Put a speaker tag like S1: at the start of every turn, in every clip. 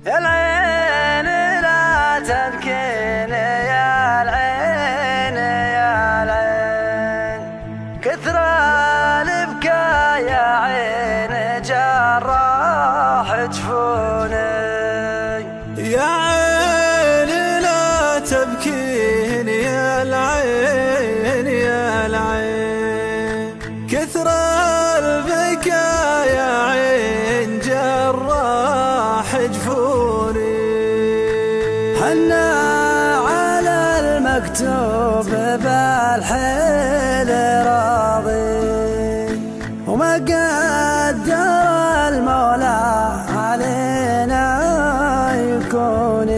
S1: يا العين لا تبكين يا العين يا العين، كثر البكا يا عين جراح جفوني.
S2: يا عين لا تبكين يا العين يا العين، كثر البكا يا عين جراح جفوني.
S1: حنا على المكتوب بالحيل راضي، وما قدر المولى علينا يكون.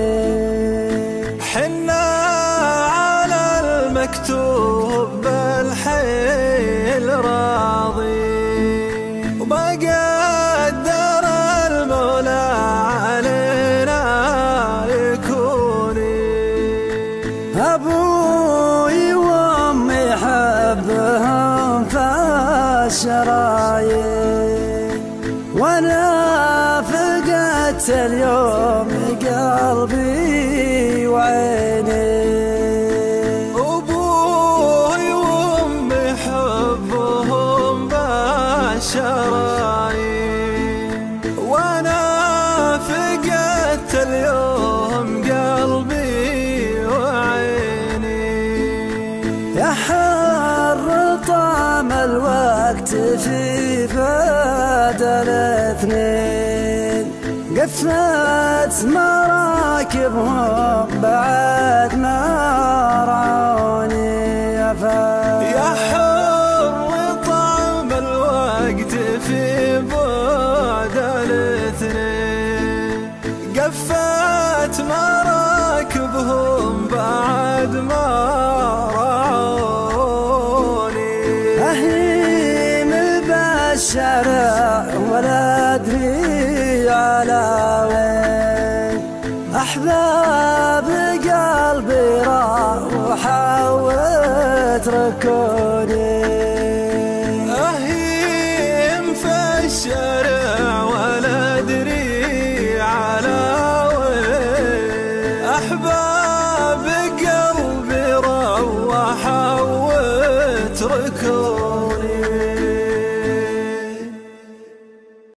S2: حنا على المكتوب بالحيل راضي، وما قدر المولى علينا يكون.
S1: أبوي وأمي حبهم فالشرايين، وأنا فقدت اليوم قلبي وعيني.
S2: أبوي وأمي حبهم بالشرايين، وأنا فقدت اليوم قلبي وعيني.
S1: يا حر طعم الوقت في بدل اثنين، قفت مراكبهم بعد ما رعوني.
S2: يا حر طعم الوقت في بعد الاثنين، قفت مراكبهم بعد ما رعوني.
S1: أهيم بالشارع ولا أدري على وين، أحباب قلبي راحوا واتركوني.